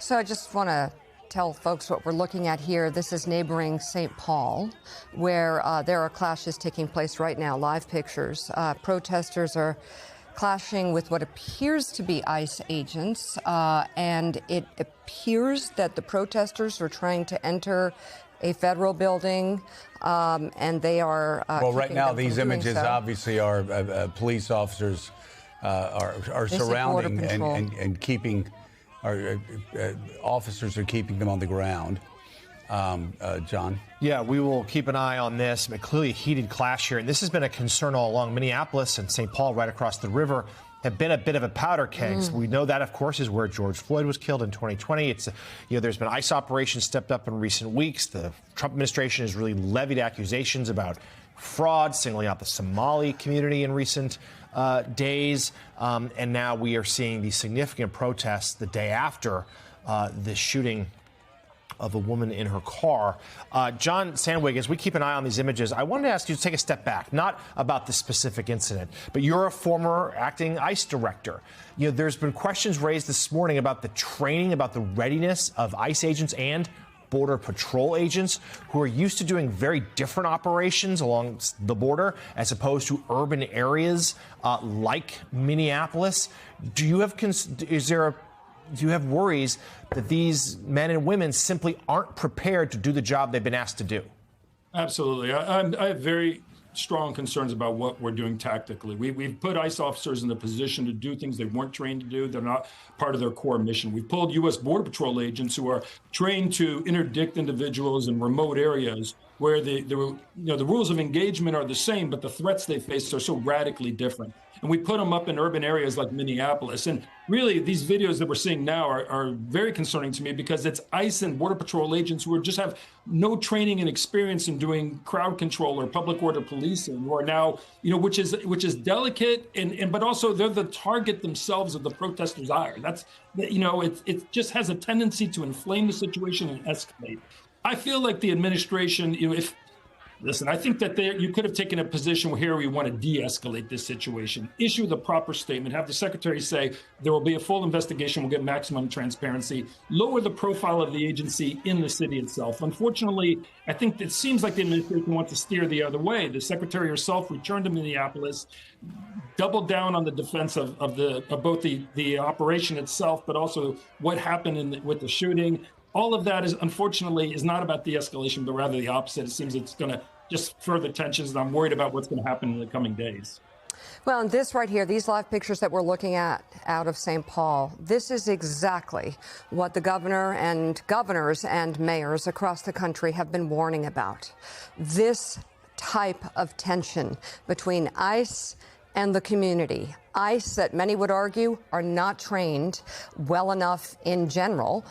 So I just want to tell folks what we're looking at here. This is neighboring St. Paul, where there are clashes taking place right now. Live pictures. Protesters are clashing with what appears to be ICE agents, and it appears that the protesters are trying to enter a federal building, and they are. Well, right now, these images obviously are police officers are surrounding and keeping. Our officers are keeping them on the ground. John? Yeah, we will keep an eye on this. But clearly a heated clash here. And this has been a concern all along. Minneapolis and St. Paul, right across the river, have been a bit of a powder keg. So we know that, of course, is where George Floyd was killed in 2020. It's, there's been ICE operations stepped up in recent weeks. The Trump administration has really levied accusations about fraud, singling out the Somali community in recent days. And now we are seeing these significant protests the day after the shooting of a woman in her car. John Sandwig, as we keep an eye on these images, I wanted to ask you to take a step back, not about this specific incident, but you're a former acting ICE director. There's been questions raised this morning about the training, about the readiness of ICE agents and Border Patrol agents who are used to doing very different operations along the border as opposed to urban areas like Minneapolis. Do you have worries that these men and women simply aren't prepared to do the job they've been asked to do? Absolutely. I have very strong concerns about what we're doing tactically. We've put ICE officers in the position to do things they weren't trained to do. They're not part of their core mission. We've pulled U.S. Border Patrol agents who are trained to interdict individuals in remote areas where the rules of engagement are the same, but the threats they face are so radically different. And we put them up in urban areas like Minneapolis. And really, these videos that we're seeing now are very concerning to me because it's ICE and Border Patrol agents who just have no training and experience in doing crowd control or public order policing, who are now, which is delicate, but also they're the target themselves of the protesters' ire. It just has a tendency to inflame the situation and escalate. I feel like the administration, I think that you could have taken a position where here we want to de-escalate this situation, issue the proper statement, have the secretary say there will be a full investigation, we'll get maximum transparency, lower the profile of the agency in the city itself. Unfortunately, I think it seems like the administration wants to steer the other way. The secretary herself returned to Minneapolis, doubled down on the defense of both the operation itself, but also what happened with the shooting. All of that is not about de-escalation, but rather the opposite. It seems it's going to just further tensions, and I'm worried about what's going to happen in the coming days. Well, and this right here, these live pictures that we're looking at out of St. Paul, this is exactly what the governor and governors and mayors across the country have been warning about. This type of tension between ICE and the community. ICE, that many would argue, are not trained well enough in general,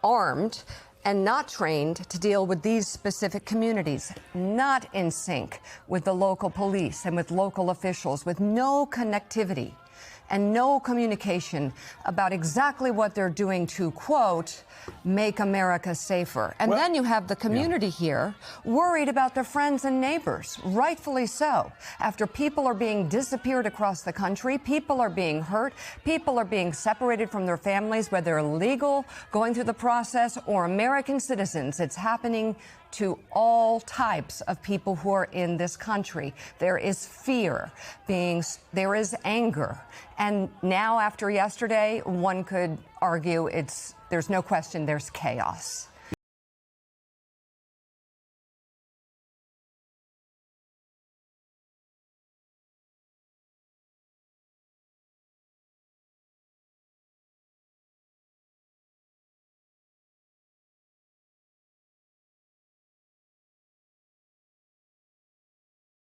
armed, and not trained to deal with these specific communities, not in sync with the local police and with local officials, with no connectivity and no communication about exactly what they're doing to, quote, make America safer. And then you have the community here worried about their friends and neighbors, rightfully so. After people are being disappeared across the country, people are being hurt, people are being separated from their families, whether illegal, going through the process, or American citizens. It's happening to all types of people who are in this country. There is fear, there is anger. And now, after yesterday, one could argue there's no question there's chaos.